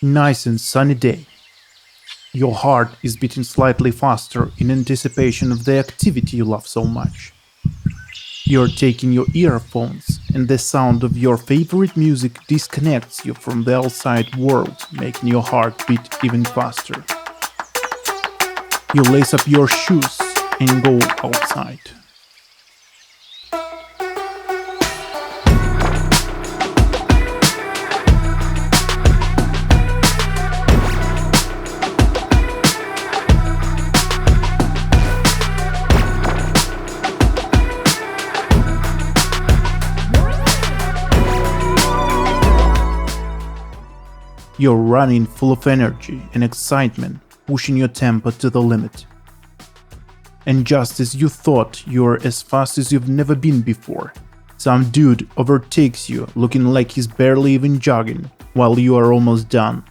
Nice and sunny day. Your heart is beating slightly faster in anticipation of the activity you love so much. You're taking your earphones, and the sound of your favorite music disconnects you from the outside world, making your heart beat even faster. You lace up your shoes and go outside. You're running full of energy and excitement, pushing your tempo to the limit. And just as you thought you're as fast as you've never been before, some dude overtakes you looking like he's barely even jogging while you are almost done.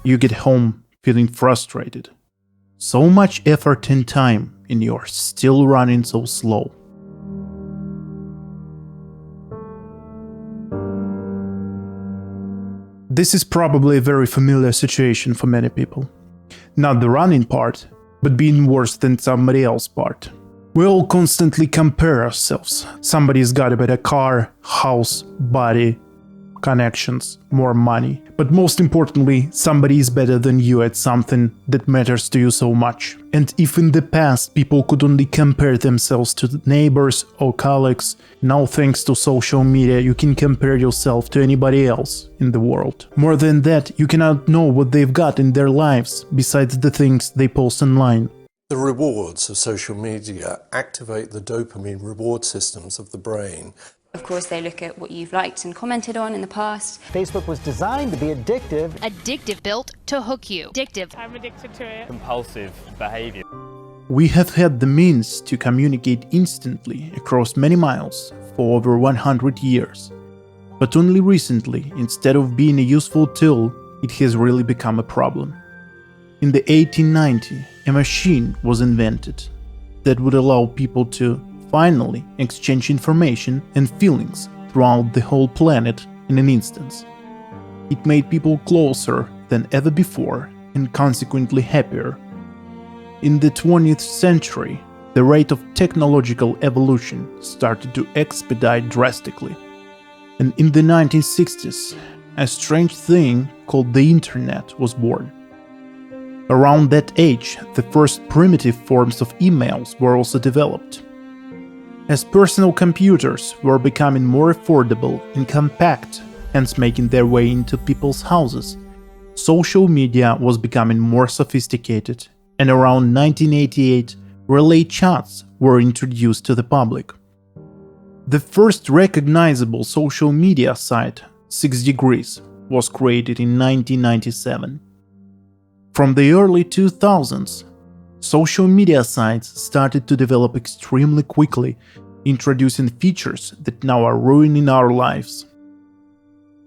You get home feeling frustrated. So much effort and time, and you're still running so slow. This is probably a very familiar situation for many people. Not the running part, but being worse than somebody else's part. We all constantly compare ourselves. Somebody's got a better car, house, body, connections, more money. But most importantly, somebody is better than you at something that matters to you so much. And if in the past people could only compare themselves to neighbors or colleagues, now thanks to social media you can compare yourself to anybody else in the world. More than that, you cannot know what they've got in their lives besides the things they post online. The rewards of social media activate the dopamine reward systems of the brain. Of course, they look at what you've liked and commented on in the past. Facebook was designed to be addictive. Addictive, built to hook you. Addictive. I'm addicted to it. Compulsive behavior. We have had the means to communicate instantly across many miles for over 100 years. But only recently, instead of being a useful tool, it has really become a problem. In the 1890s, a machine was invented that would allow people to finally exchange information and feelings throughout the whole planet in an instant. It made people closer than ever before and consequently happier. In the 20th century, the rate of technological evolution started to expedite drastically. And in the 1960s, a strange thing called the internet was born. Around that age, the first primitive forms of emails were also developed. As personal computers were becoming more affordable and compact, hence making their way into people's houses, social media was becoming more sophisticated, and around 1988, relay chats were introduced to the public. The first recognizable social media site, 6 Degrees, was created in 1997. From the early 2000s, social media sites started to develop extremely quickly, introducing features that now are ruining our lives.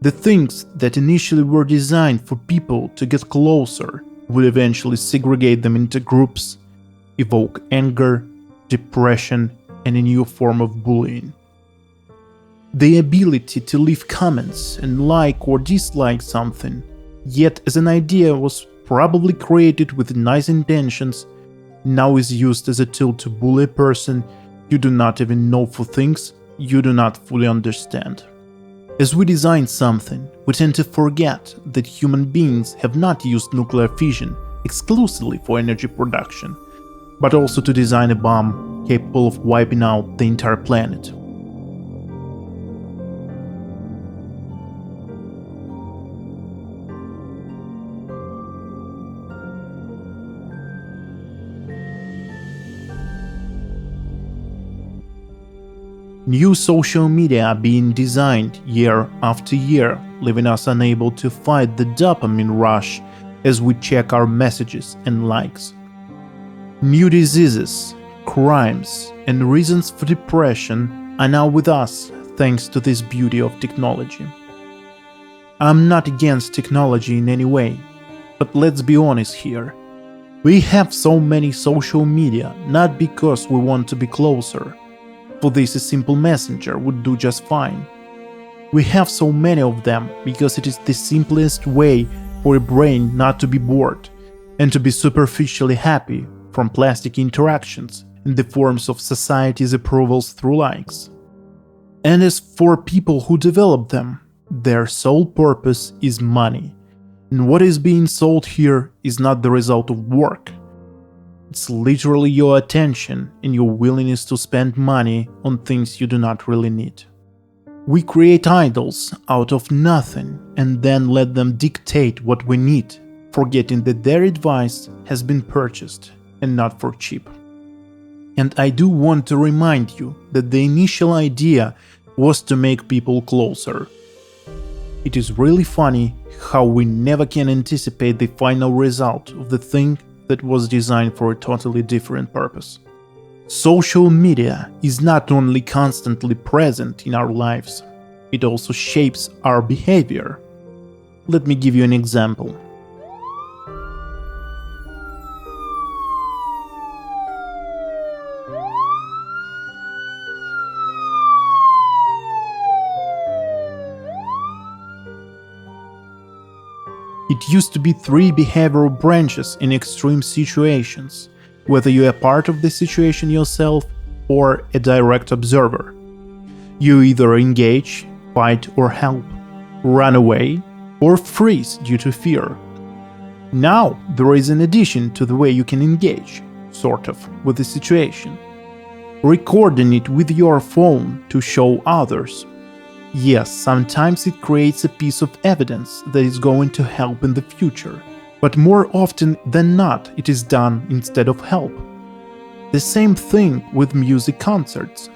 The things that initially were designed for people to get closer would eventually segregate them into groups, evoke anger, depression, and a new form of bullying. The ability to leave comments and like or dislike something, yet as an idea was probably created with nice intentions, now is used as a tool to bully a person you do not even know for things you do not fully understand. As we design something, we tend to forget that human beings have not used nuclear fission exclusively for energy production, but also to design a bomb capable of wiping out the entire planet. New social media are being designed year after year, leaving us unable to fight the dopamine rush as we check our messages and likes. New diseases, crimes, and reasons for depression are now with us thanks to this beauty of technology. I'm not against technology in any way, but let's be honest here. We have so many social media not because we want to be closer. For this, a simple messenger would do just fine. We have so many of them because it is the simplest way for a brain not to be bored and to be superficially happy from plastic interactions in the forms of society's approvals through likes. And as for people who develop them, their sole purpose is money. And what is being sold here is not the result of work. It's literally your attention and your willingness to spend money on things you do not really need. We create idols out of nothing and then let them dictate what we need, forgetting that their advice has been purchased and not for cheap. And I do want to remind you that the initial idea was to make people closer. It is really funny how we never can anticipate the final result of the thing that was designed for a totally different purpose. Social media is not only constantly present in our lives, it also shapes our behavior. Let me give you an example. It used to be 3 behavioral branches in extreme situations, whether you are part of the situation yourself or a direct observer. You either engage, fight or help, run away, or freeze due to fear. Now there is an addition to the way you can engage, sort of, with the situation. Recording it with your phone to show others. Yes, sometimes it creates a piece of evidence that is going to help in the future, but more often than not it is done instead of help. The same thing with music concerts.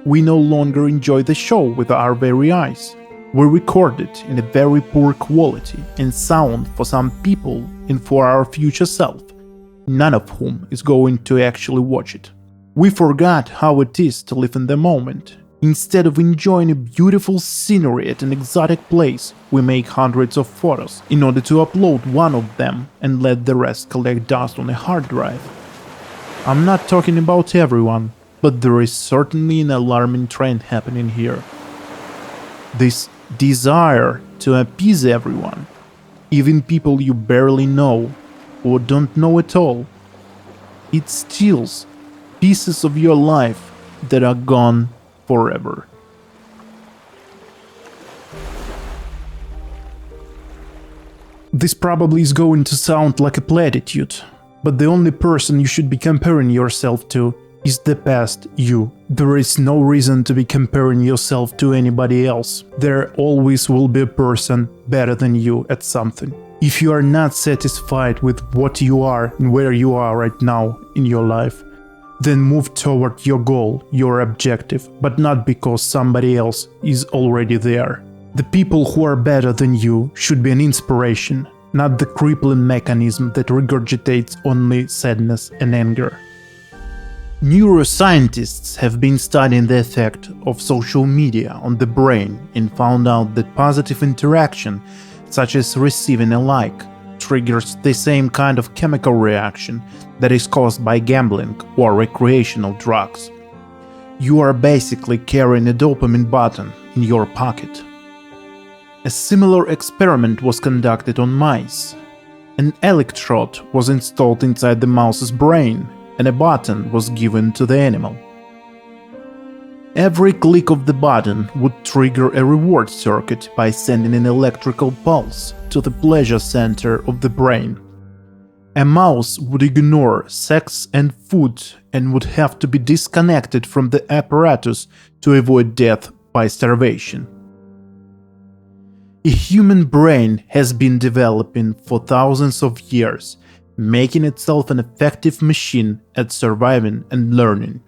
We no longer enjoy the show with our very eyes. We record it in a very poor quality and sound for some people and for our future self, none of whom is going to actually watch it. We forgot how it is to live in the moment. Instead of enjoying a beautiful scenery at an exotic place, we make hundreds of photos in order to upload one of them and let the rest collect dust on a hard drive. I'm not talking about everyone, but there is certainly an alarming trend happening here. This desire to appease everyone, even people you barely know or don't know at all, it steals pieces of your life that are gone forever. This probably is going to sound like a platitude, but the only person you should be comparing yourself to is the past you. There is no reason to be comparing yourself to anybody else. There always will be a person better than you at something. If you are not satisfied with what you are and where you are right now in your life, then move toward your goal, your objective, but not because somebody else is already there. The people who are better than you should be an inspiration, not the crippling mechanism that regurgitates only sadness and anger. Neuroscientists have been studying the effect of social media on the brain and found out that positive interaction, such as receiving a like, triggers the same kind of chemical reaction that is caused by gambling or recreational drugs. You are basically carrying a dopamine button in your pocket. A similar experiment was conducted on mice. An electrode was installed inside the mouse's brain, and a button was given to the animal. Every click of the button would trigger a reward circuit by sending an electrical pulse to the pleasure center of the brain. A mouse would ignore sex and food and would have to be disconnected from the apparatus to avoid death by starvation. A human brain has been developing for thousands of years, making itself an effective machine at surviving and learning.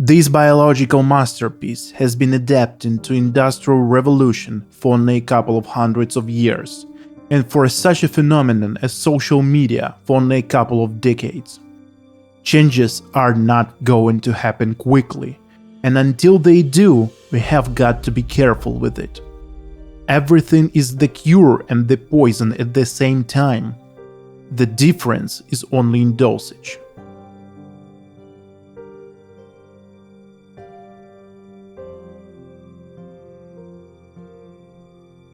This biological masterpiece has been adapted to industrial revolution for only a couple of hundreds of years, and for such a phenomenon as social media for only a couple of decades. Changes are not going to happen quickly, and until they do, we have got to be careful with it. Everything is the cure and the poison at the same time. The difference is only in dosage.